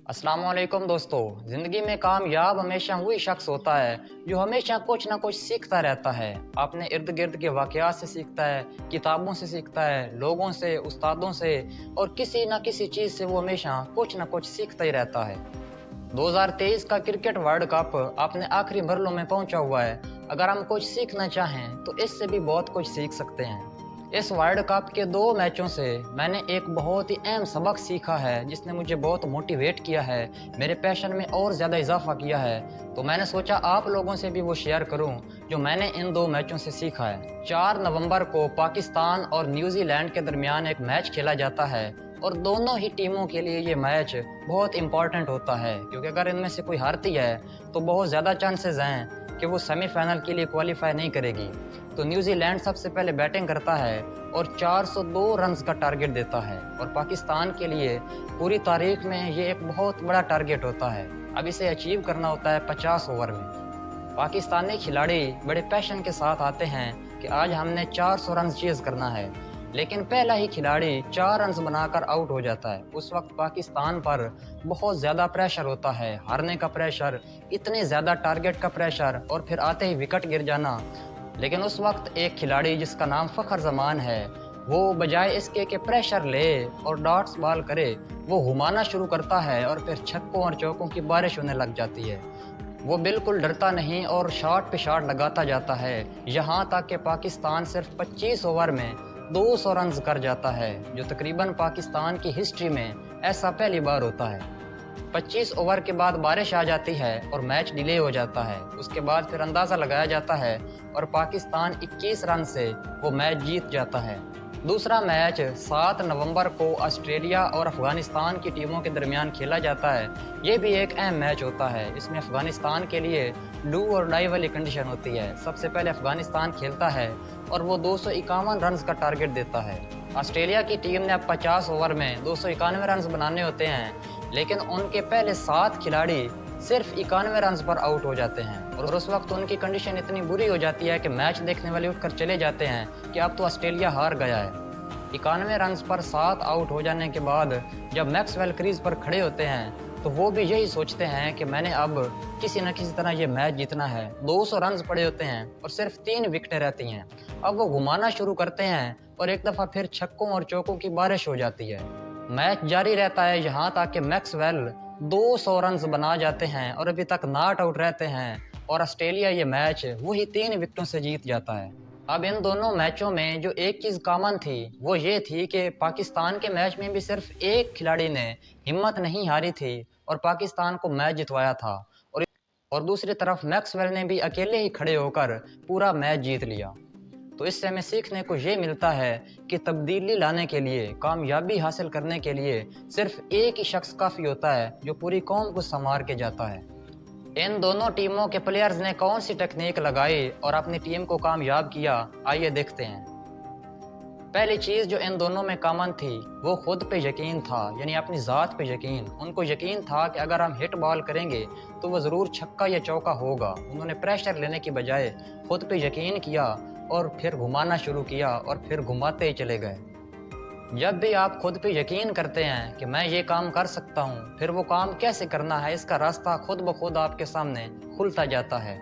अस्सलाम वालेकुम दोस्तों। ज़िंदगी में कामयाब हमेशा वही शख्स होता है जो हमेशा कुछ ना कुछ सीखता रहता है। अपने इर्द गिर्द के वाक़यात से सीखता है, किताबों से सीखता है, लोगों से, उस्तादों से और किसी ना किसी चीज़ से वो हमेशा कुछ ना कुछ सीखता ही रहता है। 2023 का क्रिकेट वर्ल्ड कप अपने आखिरी मरहलों में पहुंचा हुआ है। अगर हम कुछ सीखना चाहें तो इससे भी बहुत कुछ सीख सकते हैं। इस वर्ल्ड कप के 2 मैचों से मैंने एक बहुत ही अहम सबक सीखा है जिसने मुझे बहुत मोटिवेट किया है, मेरे पैशन में और ज़्यादा इजाफा किया है। तो मैंने सोचा आप लोगों से भी वो शेयर करूं जो मैंने इन 2 मैचों से सीखा है। 4 नवंबर को पाकिस्तान और न्यूजीलैंड के दरमियान एक मैच खेला जाता है और दोनों ही टीमों के लिए ये मैच बहुत इंपॉर्टेंट होता है, क्योंकि अगर इनमें से कोई हारती है तो बहुत ज़्यादा चांसेस हैं कि वो सेमीफाइनल के लिए क्वालिफाई नहीं करेगी। तो न्यूजीलैंड सबसे पहले बैटिंग करता है और 402 रन्स का टारगेट देता है और पाकिस्तान के लिए पूरी तारीख में ये एक बहुत बड़ा टारगेट होता है। अब इसे अचीव करना होता है 50 ओवर में। पाकिस्तानी खिलाड़ी बड़े पैशन के साथ आते हैं कि आज हमने 400 रन चेज़ करना है, लेकिन पहला ही खिलाड़ी 4 रन्स बनाकर आउट हो जाता है। उस वक्त पाकिस्तान पर बहुत ज़्यादा प्रेशर होता है, हारने का प्रेशर, इतने ज़्यादा टारगेट का प्रेशर और फिर आते ही विकेट गिर जाना। लेकिन उस वक्त एक खिलाड़ी जिसका नाम फ़खर जमान है, वो बजाय इसके कि प्रेशर ले और डॉट्स बॉल करे, वो घुमाना शुरू करता है और फिर छक्कों और चौकों की बारिश होने लग जाती है। वो बिल्कुल डरता नहीं और शॉट पे शॉट लगाता जाता है, यहाँ तक कि पाकिस्तान सिर्फ 25 ओवर में 200 रन्स कर जाता है, जो तकरीबन पाकिस्तान की हिस्ट्री में ऐसा पहली बार होता है। 25 ओवर के बाद बारिश आ जाती है और मैच डिले हो जाता है। उसके बाद फिर अंदाज़ा लगाया जाता है और पाकिस्तान 21 रन से वो मैच जीत जाता है। दूसरा मैच 7 नवंबर को ऑस्ट्रेलिया और अफ़गानिस्तान की टीमों के दरमियान खेला जाता है। ये भी एक अहम मैच होता है। इसमें अफ़गानिस्तान के लिए डू और डाई वाली कंडीशन होती है। सबसे पहले अफ़गानिस्तान खेलता है और वो 251 रन्स का टारगेट देता है। ऑस्ट्रेलिया की टीम ने अब 50 ओवर में 291 रन्स बनाने होते हैं, लेकिन उनके पहले 7 खिलाड़ी सिर्फ 91 रन्स पर आउट हो जाते हैं और उस वक्त उनकी कंडीशन इतनी बुरी हो जाती है कि मैच देखने वाले उठकर चले जाते हैं कि अब तो ऑस्ट्रेलिया हार गया है। 91 रन्स पर 7 आउट हो जाने के बाद जब मैक्सवेल क्रीज पर खड़े होते हैं तो वो भी यही सोचते हैं कि मैंने अब किसी न किसी तरह ये मैच जीतना है। 200 रन्स पड़े होते हैं और सिर्फ 3 विकेटें रहती हैं। अब वो घुमाना शुरू करते हैं और एक दफ़ा फिर छक्कों और चौकों की बारिश हो जाती है। मैच जारी रहता है यहाँ तक कि मैक्सवेल 200 रन्स बना जाते हैं और अभी तक नॉट आउट रहते हैं और ऑस्ट्रेलिया ये मैच वही 3 विकेटों से जीत जाता है। अब इन दोनों मैचों में जो एक चीज़ कॉमन थी वो ये थी कि पाकिस्तान के मैच में भी सिर्फ एक खिलाड़ी ने हिम्मत नहीं हारी थी और पाकिस्तान को मैच जितवाया था और दूसरी तरफ मैक्सवेल ने भी अकेले ही खड़े होकर पूरा मैच जीत लिया। तो इससे हमें सीखने को ये मिलता है कि तब्दीली लाने के लिए, कामयाबी हासिल करने के लिए सिर्फ एक ही शख्स काफ़ी होता है जो पूरी कौम को संवार के जाता है। इन दोनों टीमों के प्लेयर्स ने कौन सी टेक्निक लगाई और अपनी टीम को कामयाब किया, आइए देखते हैं। पहली चीज़ जो इन दोनों में कॉमन थी वो खुद पे यकीन था, यानी अपनी ज़ात पे यकीन। उनको यकीन था कि अगर हम हिट बॉल करेंगे तो वो ज़रूर छक्का या चौका होगा। उन्होंने प्रेशर लेने की बजाय खुद पे यकीन किया और फिर घुमाना शुरू किया और फिर घुमाते ही चले गए। जब भी आप खुद पे यकीन करते हैं कि मैं ये काम कर सकता हूँ, फिर वो काम कैसे करना है इसका रास्ता खुद ब खुद आपके सामने खुलता जाता है।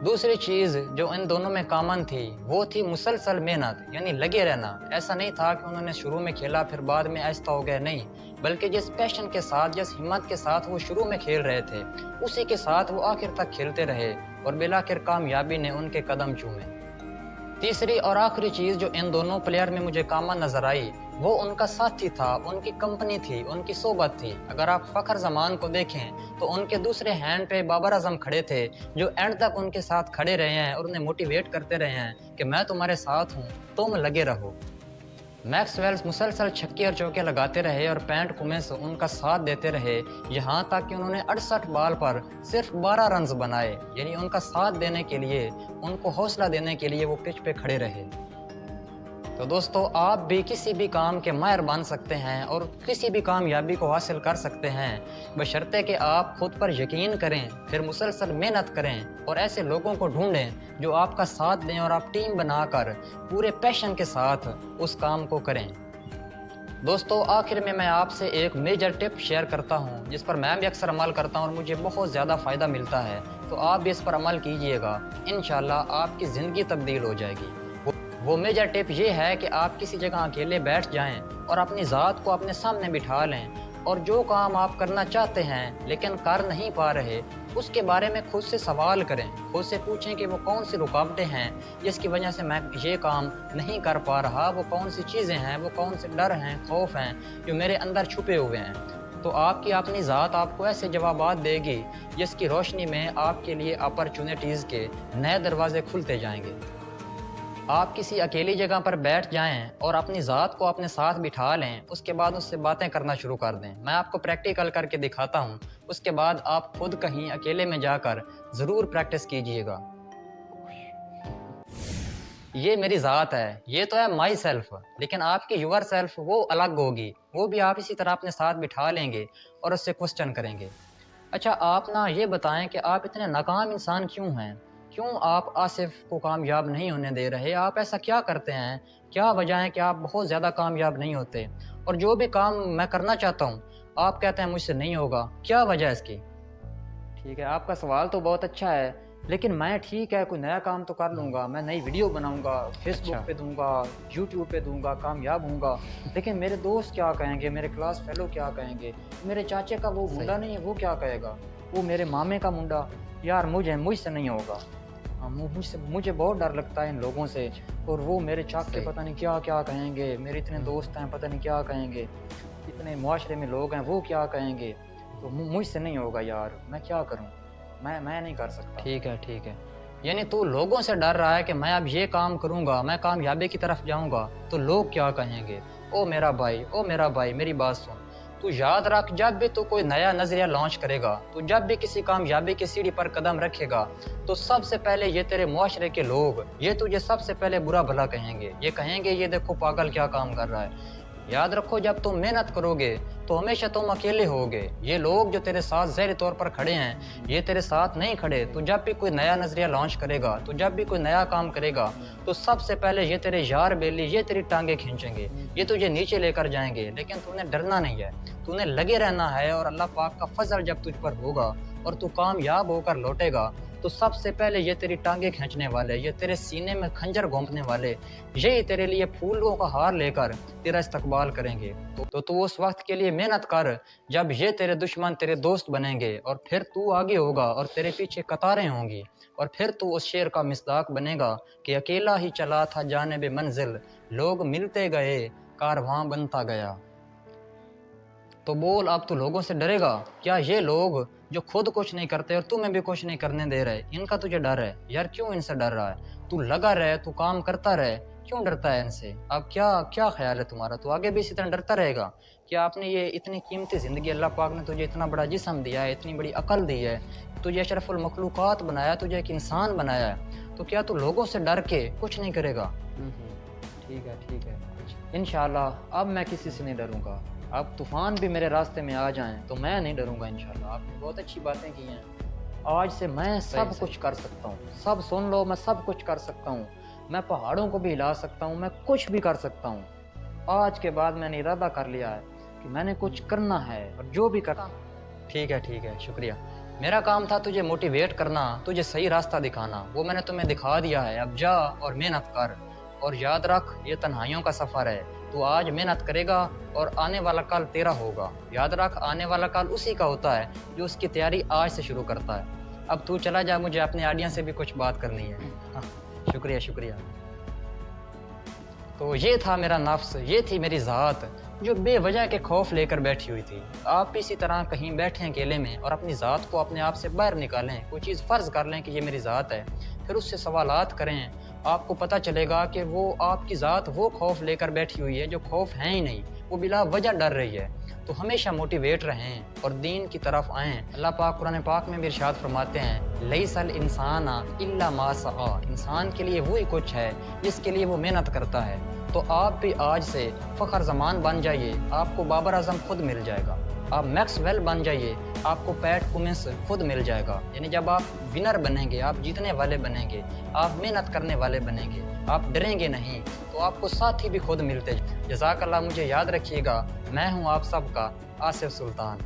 दूसरी चीज़ जो इन दोनों में कॉमन थी वो थी मुसलसल मेहनत, यानी लगे रहना। ऐसा नहीं था कि उन्होंने शुरू में खेला फिर बाद में ऐसा हो गया, नहीं, बल्कि जिस पैशन के साथ, जिस हिम्मत के साथ वो शुरू में खेल रहे थे उसी के साथ वो आखिर तक खेलते रहे और बिलाखिर कामयाबी ने उनके कदम चूमे। तीसरी और आखिरी चीज़ जो इन दोनों प्लेयर में मुझे कॉमन नज़र आई वो उनका साथी था, उनकी कंपनी थी, उनकी सोबत थी। अगर आप फ़खर जमान को देखें तो उनके दूसरे हैंड पे बाबर आजम खड़े थे जो एंड तक उनके साथ खड़े रहे हैं और उन्हें मोटिवेट करते रहे हैं कि मैं तुम्हारे साथ हूँ, तुम लगे रहो। मैक्सवेल मुसलसल छक्के और चौके लगाते रहे और पैट कुमिंस उनका साथ देते रहे, यहाँ तक कि उन्होंने 68 बॉल पर सिर्फ 12 रन्स बनाए। यानी उनका साथ देने के लिए, उनको हौसला देने के लिए वो पिच पे खड़े रहे। तो दोस्तों, आप भी किसी भी काम के माहिर बन सकते हैं और किसी भी कामयाबी को हासिल कर सकते हैं, बशर्ते कि आप खुद पर यकीन करें, फिर मुसलसल मेहनत करें और ऐसे लोगों को ढूंढें जो आपका साथ दें और आप टीम बनाकर पूरे पैशन के साथ उस काम को करें। दोस्तों आखिर में मैं आपसे एक मेजर टिप शेयर करता हूँ जिस पर मैं भी अक्सर अमल करता हूँ और मुझे बहुत ज़्यादा फ़ायदा मिलता है। तो आप भी इस पर अमल कीजिएगा, इंशाल्लाह आपकी ज़िंदगी तब्दील हो जाएगी। वो मेजर टिप ये है कि आप किसी जगह अकेले बैठ जाएं और अपनी ज़ात को अपने सामने बिठा लें और जो काम आप करना चाहते हैं लेकिन कर नहीं पा रहे, उसके बारे में खुद से सवाल करें। खुद से पूछें कि वो कौन सी रुकावटें हैं जिसकी वजह से मैं ये काम नहीं कर पा रहा, वो कौन सी चीज़ें हैं, वो कौन से डर हैं, खौफ हैं जो मेरे अंदर छुपे हुए हैं। तो आपकी अपनी ज़ात आपको ऐसे जवाबात देगी जिसकी रोशनी में आपके लिए अपॉर्चुनिटीज़ के नए दरवाजे खुलते जाएंगे। आप किसी अकेली जगह पर बैठ जाएं और अपनी ज़ात को अपने साथ बिठा लें, उसके बाद उससे बातें करना शुरू कर दें। मैं आपको प्रैक्टिकल करके दिखाता हूं, उसके बाद आप खुद कहीं अकेले में जाकर ज़रूर प्रैक्टिस कीजिएगा। ये मेरी ज़ात है, ये तो है माई सेल्फ, लेकिन आपकी यूर सेल्फ वो अलग होगी, वो भी आप इसी तरह अपने साथ बिठा लेंगे और उससे क्वेश्चन करेंगे। अच्छा आप ना ये बताएं कि आप इतने नाकाम इंसान क्यों हैं? क्यों आप आसिफ को कामयाब नहीं होने दे रहे? आप ऐसा क्या करते हैं? क्या वजह है कि आप बहुत ज़्यादा कामयाब नहीं होते? और जो भी काम मैं करना चाहता हूँ आप कहते हैं मुझसे नहीं होगा, क्या वजह है इसकी? ठीक है, आपका सवाल तो बहुत अच्छा है, लेकिन मैं ठीक है कोई नया काम तो कर लूँगा, मैं नई वीडियो बनाऊँगा, फेसबुक पे दूँगा, यूट्यूब पे दूँगा, कामयाब होऊंगा, लेकिन मेरे दोस्त क्या कहेंगे, मेरे क्लास फेलो क्या कहेंगे, मेरे चाचे का वो मुंडा नहीं है वो क्या कहेगा, वो मेरे मामे का मुंडा, यार मुझसे नहीं होगा। हाँ, मुझे बहुत डर लगता है इन लोगों से, और वो मेरे चाचे पता नहीं क्या क्या कहेंगे, मेरे इतने दोस्त हैं पता नहीं क्या कहेंगे, इतने मुआशरे में लोग हैं वो क्या कहेंगे, तो मुझसे नहीं होगा यार, मैं क्या करूं, मैं नहीं कर सकता। ठीक है, यानी तू लोगों से डर रहा है कि मैं अब ये काम करूंगा, मैं कामयाबी की तरफ जाऊंगा तो लोग क्या कहेंगे। ओ मेरा भाई मेरी बात सुन, तू याद रख जब भी तू कोई नया नजरिया लॉन्च करेगा, तू जब भी किसी कामयाबी की सीढ़ी पर कदम रखेगा, तो सबसे पहले ये तेरे मुआशरे के लोग ये तुझे सबसे पहले बुरा भला कहेंगे, ये कहेंगे ये देखो पागल क्या काम कर रहा है। याद रखो जब तुम मेहनत करोगे तो हमेशा तुम अकेले होगे, ये लोग जो तेरे साथ ज़हरी तौर पर खड़े हैं ये तेरे साथ नहीं खड़े। तो जब भी कोई नया नजरिया लॉन्च करेगा, तो जब भी कोई नया काम करेगा, तो सबसे पहले ये तेरे यार बेली ये तेरी टांगे खींचेंगे, ये तुझे नीचे लेकर जाएंगे, लेकिन तूने डरना नहीं है, तूने लगे रहना है। और अल्लाह पाक का फजल जब तुझ पर होगा और तू कामयाब होकर लौटेगा, तो सबसे पहले ये तेरी टांगे खींचने वाले, ये तेरे सीने में खंजर घोंपने वाले, यही तेरे लिए फूलों का हार लेकर तेरा इस्तकबाल करेंगे। तो तू उस वक्त के लिए मेहनत कर जब ये तेरे दुश्मन तेरे दोस्त बनेंगे, और फिर तू आगे होगा और तेरे पीछे कतारें होंगी, और फिर तू उस शेर का मिस्दाक बनेगा कि अकेला ही चला था जानिब मंजिल, लोग मिलते गए कारवां बनता गया। तो बोल, अब तू लोगों से डरेगा क्या? ये लोग जो खुद कुछ नहीं करते और तुम्हें भी कुछ नहीं करने दे रहे, इनका तुझे डर है यार? क्यों इनसे डर रहा है? तू लगा रहे, तू काम करता रहे, क्यों डरता है इनसे? अब क्या ख्याल है तुम्हारा? तू आगे भी इसी तरह डरता रहेगा? क्या आपने ये इतनी कीमती ज़िंदगी, अल्लाह पाक ने तुझे इतना बड़ा जिस्म दिया है, इतनी बड़ी अकल दी है, तुझे अशरफुल मखलूक़ात बनाया, तुझे एक इंसान बनाया है, तो क्या तू लोगों से डर के कुछ नहीं करेगा? ठीक है, इंशाल्लाह अब मैं किसी से नहीं डरूंगा। अब तूफ़ान भी मेरे रास्ते में आ जाएं तो मैं नहीं डरूंगा इंशाल्लाह। आपने बहुत अच्छी बातें की हैं। आज से मैं सब कुछ कर सकता हूँ, सब सुन लो, मैं सब कुछ कर सकता हूँ, मैं पहाड़ों को भी हिला सकता हूँ, मैं कुछ भी कर सकता हूँ। आज के बाद मैंने इरादा कर लिया है कि मैंने कुछ करना है और जो भी करना। ठीक है, शुक्रिया। मेरा काम था तुझे मोटिवेट करना, तुझे सही रास्ता दिखाना, वो मैंने तुम्हें दिखा दिया है। अब जा और मेहनत कर, और याद रख ये तन्हाइयों का सफ़र है। तू आज मेहनत करेगा और आने वाला कल तेरा होगा। याद रख आने वाला कल उसी का होता है जो उसकी तैयारी आज से शुरू करता है। अब तू चला जा, मुझे अपने ऑडियंस से भी कुछ बात करनी है। हाँ, शुक्रिया। तो ये था मेरा नफ्स, ये थी मेरी ज़ात जो बेवजह के खौफ लेकर बैठी हुई थी। आप इसी तरह कहीं बैठे अकेले में और अपनी ज़ात को अपने आप से बाहर निकालें, कोई चीज़ फ़र्ज़ कर लें कि ये मेरी ज़ात है, फिर उससे सवालात करें। आपको पता चलेगा कि वो आपकी ज़ात वो खौफ लेकर बैठी हुई है जो खौफ है ही नहीं, वो बिला वजह डर रही है। तो हमेशा मोटिवेट रहें और दीन की तरफ आएँ। अल्लाह पाक कुरान पाक में भी इरशाद फरमाते हैं, लैसल इंसाना इल्ला मा सआ, इंसान के लिए वही कुछ है जिसके लिए वो मेहनत करता है। तो आप भी आज से फ़ख्र ज़मान बन जाइए, आपको बाबर आज़म खुद मिल जाएगा। آپ میکسویل بن جائیے, آپ کو پیٹ کمنس خود مل جائے گا. یعنی جب آپ ونر بنیں گے, آپ جیتنے والے بنیں گے, آپ محنت کرنے والے بنیں گے, آپ ڈریں گے نہیں, تو آپ کو ساتھی بھی خود ملتے. جزاک اللہ. مجھے یاد رکھیے گا, میں ہوں آپ سب کا آصف سلطان.